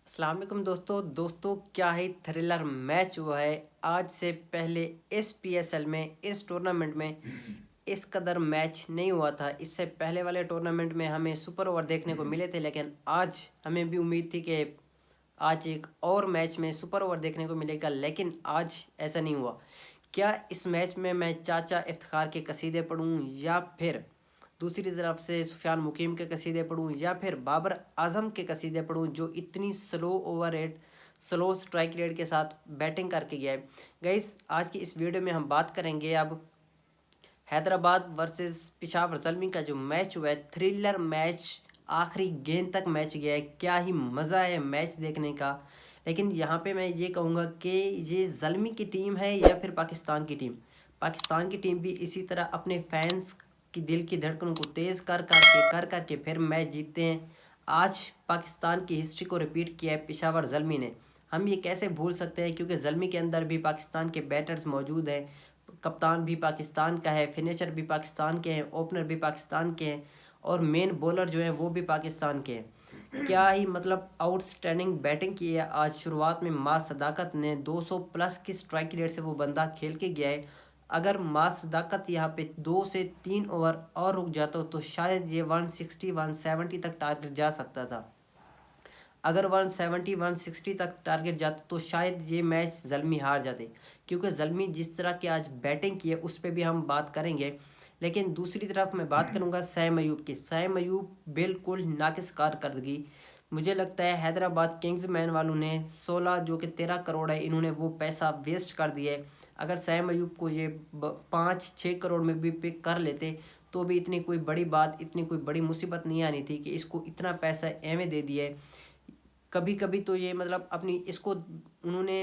अस्सलाम वालेकुम दोस्तों क्या ही थ्रिलर मैच हुआ है। आज से पहले इस पीएसएल में इस टूर्नामेंट में इस कदर मैच नहीं हुआ था। इससे पहले वाले टूर्नामेंट में हमें सुपर ओवर देखने को मिले थे, लेकिन आज हमें भी उम्मीद थी कि आज एक और मैच में सुपर ओवर देखने को मिलेगा, लेकिन आज ऐसा नहीं हुआ। क्या इस मैच में मैं चाचा इफ्तिखार के कसीदे पढ़ूं या फिर दूसरी तरफ से सुफियान मुकीम के कसीदे पढ़ूं या फिर बाबर आजम के कसीदे पढ़ूं, जो इतनी स्लो स्ट्राइक रेट के साथ बैटिंग करके गया है। गाइस, आज की इस वीडियो में हम बात करेंगे अब हैदराबाद वर्सेस पिशावर ज़ल्मी का जो मैच हुआ है, थ्रिलर मैच, आखिरी गेंद तक मैच गया है। क्या ही मज़ा है मैच देखने का। लेकिन यहाँ पे मैं ये कहूँगा कि ये ज़ल्मी की टीम है या फिर पाकिस्तान की टीम। पाकिस्तान की टीम भी इसी तरह अपने फैंस की दिल की धड़कनों को तेज़ कर करके फिर मैच जीतते हैं। आज पाकिस्तान की हिस्ट्री को रिपीट किया है पिशावर ज़ल्मी ने। हम ये कैसे भूल सकते हैं, क्योंकि ज़ल्मी के अंदर भी पाकिस्तान के बैटर्स मौजूद हैं। कप्तान भी पाकिस्तान का है, फिनिशर भी पाकिस्तान के हैं, ओपनर भी पाकिस्तान के हैं और मेन बॉलर जो हैं वो भी पाकिस्तान के हैं। क्या ही मतलब आउटस्टैंडिंग बैटिंग की है। आज शुरुआत में माँ सदाकत ने 200 प्लस की स्ट्राइक रेट से वो बंदा खेल के गया है। अगर माँ सदाकत यहाँ पे 2 से 3 ओवर और रुक जाता तो शायद ये 160 170 तक टारगेट जा सकता था। अगर 170 160 तक टारगेट जाता तो शायद ये मैच ज़ल्मी हार जाते, क्योंकि ज़ल्मी जिस तरह की आज बैटिंग की है उस पर भी हम बात करेंगे। लेकिन दूसरी तरफ मैं बात करूंगा सैम अयूब की। सैम अयूब बिल्कुल नाकिस कारकर्दगी। मुझे लगता है हैदराबाद किंग्स मैन वालों ने 16 जो कि 13 करोड़ है, इन्होंने वो पैसा वेस्ट कर दिया है। अगर सैम अयूब को ये 5-6 करोड़ में भी पिक कर लेते तो भी इतनी कोई बड़ी बात, इतनी कोई बड़ी मुसीबत नहीं आनी थी कि इसको इतना पैसा एवं दे दिया है। कभी कभी तो ये मतलब अपनी इसको उन्होंने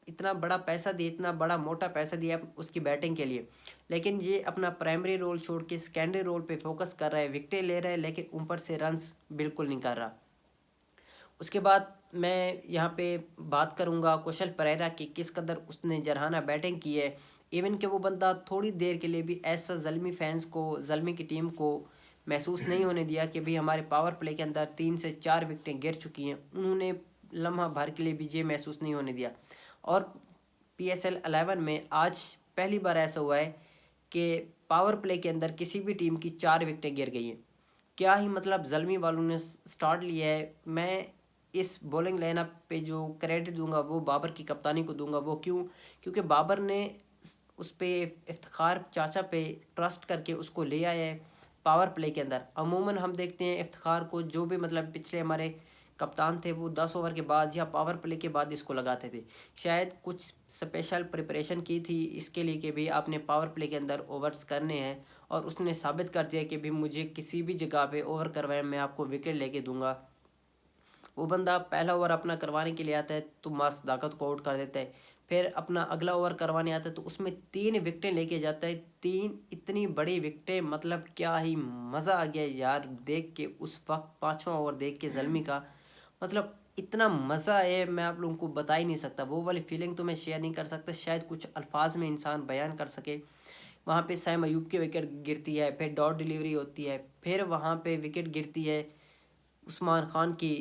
इतना बड़ा पैसा दिया, इतना बड़ा मोटा पैसा दिया उसकी बैटिंग के लिए, लेकिन ये अपना प्राइमरी रोल छोड़ के सेकेंडरी रोल पे फोकस कर रहा है, विकेटें ले रहा है, लेकिन ऊपर से रन्स बिल्कुल नहीं कर रहा। उसके बाद मैं यहाँ पे बात करूँगा कुशल परेरा की, किस कदर उसने जरहाना बैटिंग की है। इवन कि वो बंदा थोड़ी देर के लिए भी ऐसा ज़ल्मी फैंस को, ज़ल्मी की टीम को महसूस नहीं होने दिया कि भाई हमारे पावर प्ले के अंदर 3 से 4 विकेटें गिर चुकी हैं। उन्होंने लम्हा भर के लिए भी ये महसूस नहीं होने दिया। और PSL 11 में आज पहली बार ऐसा हुआ है कि पावर प्ले के अंदर किसी भी टीम की 4 विकेटें गिर गई हैं। क्या ही मतलब ज़ल्मी वालों ने स्टार्ट लिया है। मैं इस बॉलिंग लाइनअप पे जो क्रेडिट दूंगा वो बाबर की कप्तानी को दूंगा। वो क्यों? क्योंकि बाबर ने उस पे इफ्तिखार चाचा पे ट्रस्ट करके उसको ले आया है पावर प्ले के अंदर। अमूमन हम देखते हैं इफ्तिखार को, जो भी मतलब पिछले हमारे कप्तान थे वो 10 ओवर के बाद या पावर प्ले के बाद इसको लगाते थे। शायद कुछ स्पेशल प्रिपरेशन की थी इसके लिए कि भाई आपने पावर प्ले के अंदर ओवर्स करने हैं, और उसने साबित कर दिया कि भाई मुझे किसी भी जगह पे ओवर करवाएं, मैं आपको विकेट लेके दूंगा। वो बंदा पहला ओवर अपना करवाने के लिए आता है तो माँ सदाकत को आउट कर देता है। फिर अपना अगला ओवर करवाने आता है तो उसमें 3 विकेटें लेके जाता है। 3 इतनी बड़ी विकेटें, मतलब क्या ही मज़ा आ गया यार देख के। उस वक्त 5वां ओवर देख के ज़ल्मी का, मतलब इतना मज़ा है मैं आप लोगों को बता ही नहीं सकता। वो वाली फीलिंग तो मैं शेयर नहीं कर सकता, शायद कुछ अल्फाज में इंसान बयान कर सके। वहाँ पे सैम अयूब की विकेट गिरती है, फिर डॉट डिलीवरी होती है, फिर वहाँ पे विकेट गिरती है उस्मान खान की।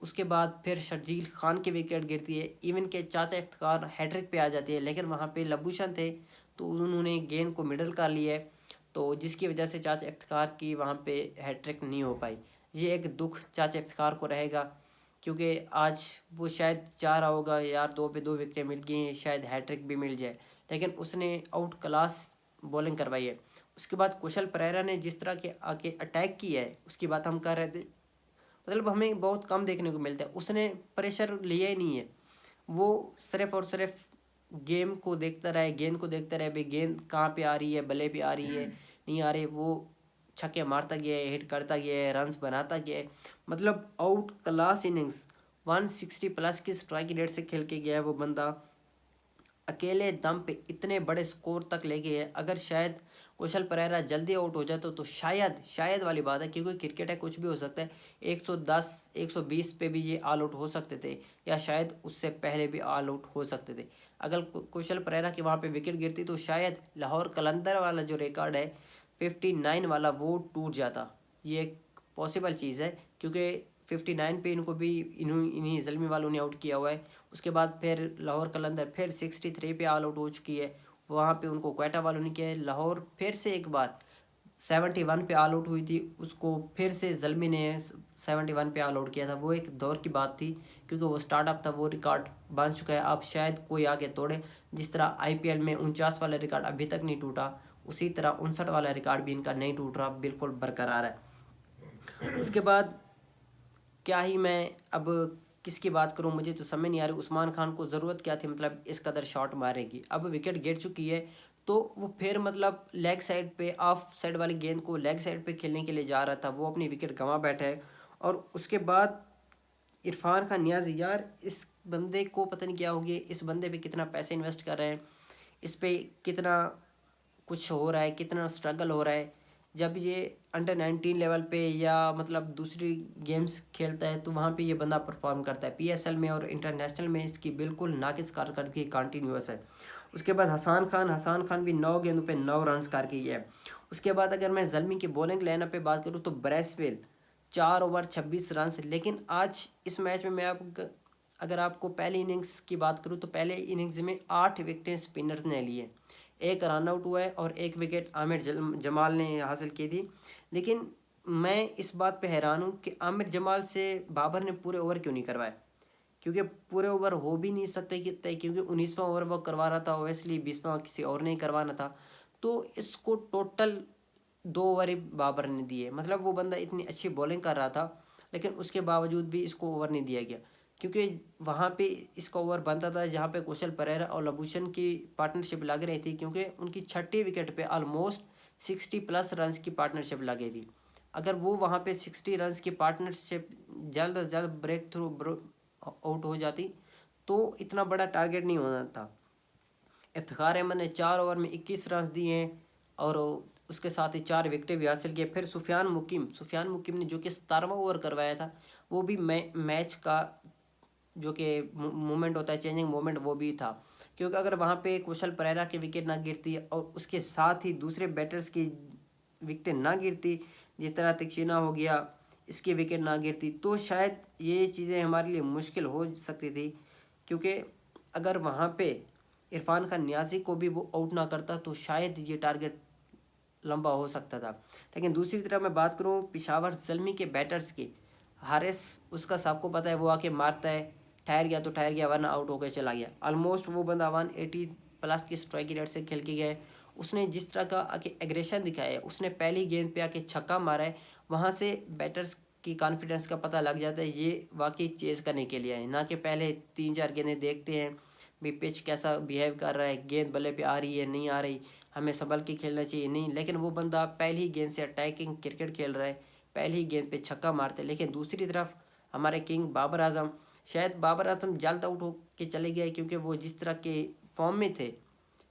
उसके बाद फिर शर्जील खान की विकेट गिरती है। इवन के चाचा इफ्तिखार हैट्रिक पे आ जाती है, लेकिन वहाँ पे लबूशन थे तो उन्होंने गेंद को मिडल कर लिया है, तो जिसकी वजह से चाचा इफ्तिखार की वहाँ पे हैट्रिक नहीं हो पाई। ये एक दुख चाचा इफ्तिखार को रहेगा, क्योंकि आज वो शायद चाह रहा होगा यार 2 पे 2 विकेटें मिल गई हैं, शायद हैट्रिक भी मिल जाए, लेकिन उसने आउट क्लास बॉलिंग करवाई है। उसके बाद कुशल परेरा ने जिस तरह के आके अटैक किया है उसकी बात हम कर रहे थे, मतलब हमें बहुत कम देखने को मिलता है। उसने प्रेशर लिया ही नहीं है, वो सिर्फ और सिर्फ गेम को देखता रहे, गेंद को देखता रहे, भाई गेंद कहाँ पे आ रही है, बल्ले पे आ रही है, नहीं आ रही, वो छक्के मारता गया है, हिट करता गया है, रन्स बनाता गया है। मतलब आउट क्लास इनिंग्स 160 प्लस की स्ट्राइक रेट से खेल के गया है वो बंदा। अकेले दम पे इतने बड़े स्कोर तक ले गए हैं। अगर शायद कुशल परेरा जल्दी आउट हो जाता तो शायद शायद वाली बात है, क्योंकि क्रिकेट है कुछ भी हो सकता है, 110 120 पे भी ये ऑल आउट हो सकते थे, या शायद उससे पहले भी ऑल आउट हो सकते थे। अगर कुशल परेरा की वहाँ पे विकेट गिरती तो शायद लाहौर कलंदर वाला जो रिकॉर्ड है 59 वाला वो टूट जाता। ये एक पॉसिबल चीज़ है, क्योंकि 59 पे इनको भी इन्हीं ज़ल्मी वालों ने आउट किया हुआ है। उसके बाद फिर लाहौर कलंदर फिर 63 पे ऑल आउट हो चुकी है, वहाँ पे उनको क्वेटा वालों ने किया है। लाहौर फिर से एक बार 71 पे ऑल आउट हुई थी, उसको फिर से ज़ल्मी ने 71 पे ऑल आउट किया था। वो एक दौर की बात थी, क्योंकि वो स्टार्टअप था, वो रिकॉर्ड बन चुका है, अब शायद कोई आगे तोड़े। जिस तरह IPL में 49 वाला रिकॉर्ड अभी तक नहीं टूटा, उसी तरह 59 वाला रिकॉर्ड भी इनका नहीं टूट रहा, बिल्कुल बरकरार है। उसके बाद क्या ही मैं अब किसकी बात करूं, मुझे तो समझ नहीं आ रही। उस्मान खान को ज़रूरत क्या थी, मतलब इस कदर शॉट मारेगी, अब विकेट गिर चुकी है तो वो फिर मतलब लेग साइड पे ऑफ साइड वाली गेंद को लेग साइड पे खेलने के लिए जा रहा था, वो अपनी विकेट गंवा बैठा है। और उसके बाद इरफान खान नियाज़ी, यार इस बंदे को पता नहीं क्या हो गया, इस बंदे पे कितना पैसे इन्वेस्ट कर रहे हैं, इस पे कितना कुछ हो रहा है, कितना स्ट्रगल हो रहा है। जब ये अंडर 19 लेवल पे या मतलब दूसरी गेम्स खेलता है तो वहाँ पे ये बंदा परफॉर्म करता है। PSL में और इंटरनेशनल में इसकी बिल्कुल नाकिस कारकर्दगी कंटिन्यूस है। उसके बाद हसान खान भी 9 गेंदों पे 9 रन करके है। उसके बाद अगर मैं ज़ल्मी की बॉलिंग लाइनअप पे बात करूँ तो ब्रेसवेल 4 ओवर 26 रन। लेकिन आज इस मैच में मैं अगर आपको पहली इनिंग्स की बात करूँ तो पहले इनिंग्स में 8 विकेटें स्पिनर्स ने ली है, एक रन आउट हुआ है और एक विकेट आमिर जमाल ने हासिल की थी। लेकिन मैं इस बात पे हैरान हूँ कि आमिर जमाल से बाबर ने पूरे ओवर क्यों नहीं करवाए, क्योंकि पूरे ओवर हो भी नहीं सकते कितने, क्योंकि 19वां ओवर वो करवा रहा था, ओवेसली 20वां किसी और ने करवाना था। तो इसको टोटल 2 ओवर ही बाबर ने दिए, मतलब वो बंदा इतनी अच्छी बॉलिंग कर रहा था लेकिन उसके बावजूद भी इसको ओवर नहीं दिया गया, क्योंकि वहाँ पे इसका ओवर बनता था जहाँ पे कुशल परेरा और लबूशन की पार्टनरशिप लग रही थी, क्योंकि उनकी 6ठी विकेट पे ऑलमोस्ट 60+ रन्स की पार्टनरशिप लगी थी। अगर वो वहाँ पे 60 रन्स की पार्टनरशिप जल्द से जल्द ब्रेक थ्रू आउट हो जाती तो इतना बड़ा टारगेट नहीं होना था। इफ्तिखार अहमद ने 4 ओवर में 21 रन दिए हैं और उसके साथ ही 4 विकेटें भी हासिल किए। फिर सुफियान मुकीम ने जो कि 17वां ओवर करवाया था, वो भी मैच का जो कि मोमेंट होता है, चेंजिंग मोमेंट, वो भी था। क्योंकि अगर वहाँ पे कुशल परेरा की विकेट ना गिरती और उसके साथ ही दूसरे बैटर्स की विकेटें ना गिरती, जिस तरह तिक्शिना हो गया, इसकी विकेट ना गिरती, तो शायद ये चीज़ें हमारे लिए मुश्किल हो सकती थी। क्योंकि अगर वहाँ पे इरफान खान नियाज़ी को भी वो आउट ना करता तो शायद ये टारगेट लंबा हो सकता था। लेकिन दूसरी तरफ मैं बात करूँ पेशावर ज़ल्मी के बैटर्स की, हारिस उसका सबको पता है, वो आके मारता है, ठहर गया तो ठहर गया, वरना आउट होकर चला गया। ऑलमोस्ट वो बंदा 180+ की स्ट्राइक रेट से खेल के गया है। उसने जिस तरह का आके एग्रेशन दिखाया है, उसने पहली गेंद पे आके छक्का मारा है, वहाँ से बैटर्स की कॉन्फिडेंस का पता लग जाता है ये वाकई चेज़ करने के लिए है, ना कि पहले 3-4 गेंदें देखते हैं भी पिच कैसा बिहेव कर रहा है, गेंद बल्ले पे आ रही है नहीं आ रही, हमें संभल के खेलना चाहिए नहीं। लेकिन वो बंदा पहली ही गेंद से अटैकिंग क्रिकेट खेल रहा है, पहली ही गेंद पे छक्का मारते। लेकिन दूसरी तरफ हमारे किंग बाबर आजम, शायद बाबर आजम जल्द आउट हो के चले गए, क्योंकि वो जिस तरह के फॉर्म में थे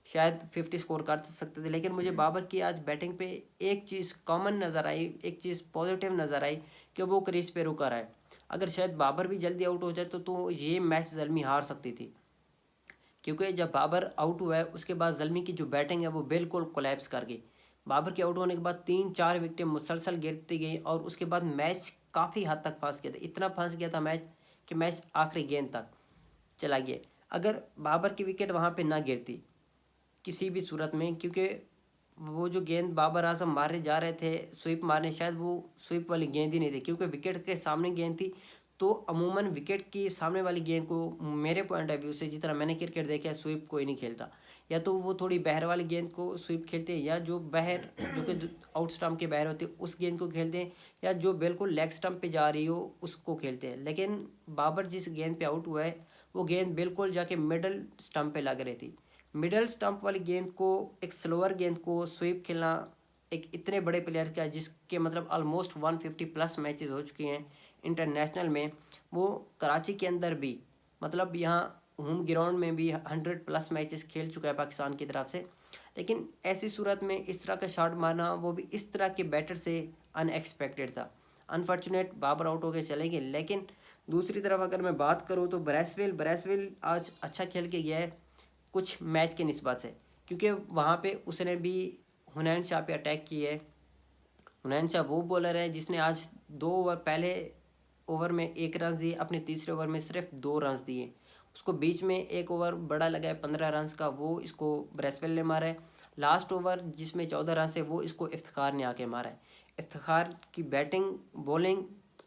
शायद 50 स्कोर कर सकते थे। लेकिन मुझे बाबर की आज बैटिंग पे एक चीज़ कॉमन नज़र आई, एक चीज़ पॉजिटिव नज़र आई कि वो क्रीज पे रुका रहा है। अगर शायद बाबर भी जल्दी आउट हो जाए तो ये मैच ज़ल्मी हार सकती थी, क्योंकि जब बाबर आउट हुआ है उसके बाद ज़ल्मी की जो बैटिंग है वो बिल्कुल कोलैप्स कर गई। बाबर के आउट होने के बाद 3-4 विकेटें मुसलसल गिरती गई और उसके बाद मैच काफ़ी हद तक फंस गया था, इतना फंस गया था मैच कि मैच आखिरी गेंद तक चला गया। अगर बाबर की विकेट वहाँ पे ना गिरती किसी भी सूरत में, क्योंकि वो जो गेंद बाबर आजम मारने जा रहे थे स्वीप मारने, शायद वो स्वीप वाली गेंद ही नहीं थी, क्योंकि विकेट के सामने गेंद थी। तो अमूमन विकेट की सामने वाली गेंद को मेरे पॉइंट ऑफ व्यू से, जिस तरह मैंने क्रिकेट देखा है, स्वीप कोई नहीं खेलता। या तो वो थोड़ी बहर वाली गेंद को स्वीप खेलते हैं, या जो बहर जो कि आउट स्टम्प के बहर होती है उस गेंद को खेलते हैं, या जो बिल्कुल लेग स्टम्प पे जा रही हो उसको खेलते हैं। लेकिन बाबर जिस गेंद पे आउट हुआ है वो गेंद बिल्कुल जाके मिडल स्टम्प पे लग रही थी। मिडल स्टंप वाली गेंद को, एक स्लोअर गेंद को स्वीप खेलना एक इतने बड़े प्लेयर का, जिसके मतलब ऑलमोस्ट 150+ मैचेस हो चुके हैं इंटरनेशनल में, वो कराची के अंदर भी मतलब यहाँ होम ग्राउंड में भी 100+ मैचेस खेल चुका है पाकिस्तान की तरफ से। लेकिन ऐसी सूरत में इस तरह का शॉट मारना, वो भी इस तरह के बैटर से, अनएक्सपेक्टेड था। अनफॉर्चुनेट बाबर आउट होकर चले गए। लेकिन दूसरी तरफ अगर मैं बात करूँ तो ब्रेसवेल आज अच्छा खेल के गया है कुछ मैच के निस्बत से, क्योंकि वहाँ पे उसने भी हुनैन शाह पे अटैक किया है। हुनैन शाह वो बॉलर है जिसने आज 2 ओवर पहले ओवर में 1 रन दिए, अपने तीसरे ओवर में सिर्फ 2 रन दिए। उसको बीच में एक ओवर बड़ा लगा है 15 रन का, वो इसको ब्रेसवेल ने मारा है। लास्ट ओवर जिसमें 14 रन से वो इसको इफ्तिखार ने आके मारा है। इफ्तिखार की बैटिंग बॉलिंग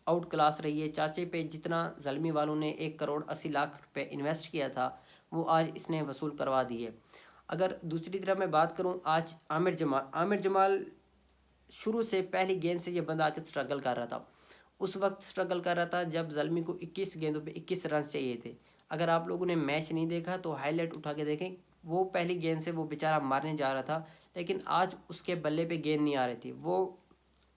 आउट क्लास रही है। चाचे पे जितना ज़ल्मी वालों ने 1 करोड़ 80 लाख रुपए इन्वेस्ट किया था वो आज इसने वसूल करवा दी है। अगर दूसरी तरफ मैं बात करूं, आज आमिर जमाल शुरू से पहली गेंद से ये बंदा आके स्ट्रगल कर रहा था। उस वक्त स्ट्रगल कर रहा था जब ज़ल्मी को 21 गेंदों पे 21 रन चाहिए थे। अगर आप लोगों ने मैच नहीं देखा तो हाईलाइट उठा के देखें, वो पहली गेंद से वो बेचारा मारने जा रहा था, लेकिन आज उसके बल्ले पे गेंद नहीं आ रही थी। वो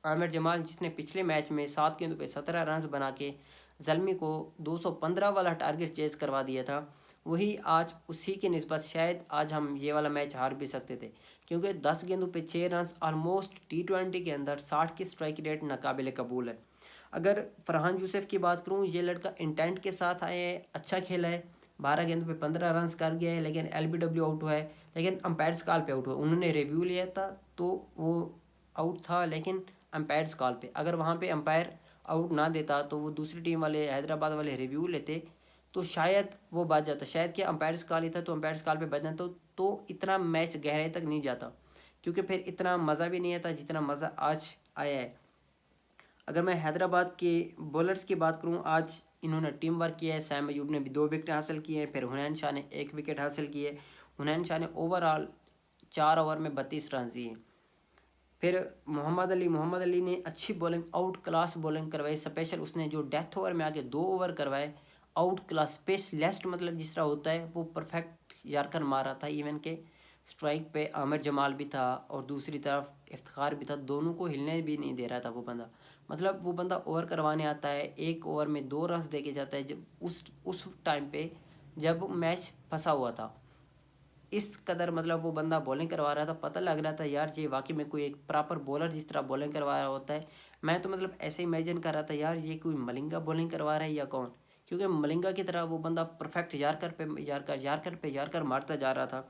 आमिर जमाल जिसने पिछले मैच में 7 गेंदों पे 17 रन बना के ज़ल्मी को 215 वाला टारगेट चेज करवा दिया था, वही आज उसी की निस्बत शायद आज हम ये वाला मैच हार भी सकते थे, क्योंकि 10 गेंदों पे 6 रन ऑलमोस्ट T20 के अंदर 60 की स्ट्राइक रेट नाकाबिल कबूल है। अगर फरहान यूसुफ की बात करूँ, ये लड़का इंटेंट के साथ आए है, अच्छा खेला है, 12 गेंदों पे 15 रन कर गया है, लेकिन LBW आउट हुआ है, लेकिन अंपायर्स कॉल पे आउट हुआ। उन्होंने रिव्यू लिया था तो वो आउट था, लेकिन अंपायर्स कॉल पे, अगर वहाँ पे अंपायर आउट ना देता तो वो दूसरी टीम वाले हैदराबाद वाले रिव्यू लेते तो शायद वो बच जाता। शायद कि अंपायर्स कॉल ही था तो अंपायर्स कॉल पे बच जाता तो इतना मैच गहराई तक नहीं जाता, क्योंकि फिर इतना मज़ा भी नहीं आता जितना मज़ा आज आया है। अगर मैं हैदराबाद के बॉलर्स की बात करूं, आज इन्होंने टीम वर्क किया है। सैम अयूब ने भी 2 विकेट हासिल किए हैं, फिर हुनैन शाह ने 1 विकेट हासिल किए। हुनैन शाह ने ओवरऑल 4 ओवर में 32 रन दिए। फिर मोहम्मद अली ने अच्छी बॉलिंग, आउट क्लास बॉलिंग करवाई। स्पेशल उसने जो डेथ ओवर में आके 2 ओवर करवाए, आउट क्लास स्पेशलिस्ट मतलब जिस तरह होता है वो परफेक्ट यार्कर मारा था। इवन के स्ट्राइक पे आमिर जमाल भी था और दूसरी तरफ इफ्तिखार भी था, दोनों को हिलने भी नहीं दे रहा था वो बंदा। मतलब वो बंदा ओवर करवाने आता है, 1 ओवर में 2 रन दे के जाता है, जब उस टाइम पे जब मैच फंसा हुआ था। इस कदर मतलब वो बंदा बॉलिंग करवा रहा था, पता लग रहा था यार ये वाकई में कोई एक प्रॉपर बॉलर जिस तरह बॉलिंग करवा रहा होता है। मैं तो मतलब ऐसे इमेजिन कर रहा था यार ये कोई मलिंगा बॉलिंग करवा रहा है या कौन, क्योंकि मलिंगा की तरह वो बंदा परफेक्ट यार्कर मारता जा रहा था।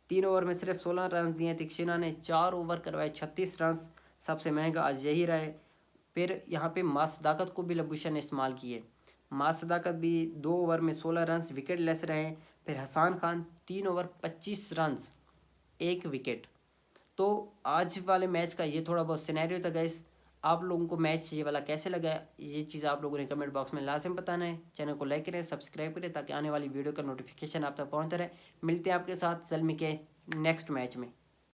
3 ओवर में सिर्फ 16 रन दिए। तीक्षणा ने 4 ओवर करवाए, 36 रन, सबसे महंगा आज यही रहा है। फिर यहाँ पे मास सदाकत को भी लबूशा ने इस्तेमाल किए। मास सदाकत भी 2 ओवर में 16 रन विकेट लेस रहे। फिर Hasan Khan 3 over 25 run 1 wicket. तो आज वाले मैच का ये थोड़ा बहुत सिनेरियो था गाइस। आप लोगों को मैच ये वाला कैसे लगा, ये चीज़ आप लोगों ने कमेंट बॉक्स में लाजिम बताना है। चैनल को लाइक करें, सब्सक्राइब करें, ताकि आने वाली वीडियो का नोटिफिकेशन आप तक पहुँचता रहे। मिलते हैं आपके साथ ज़ल्मी के नेक्स्ट मैच में।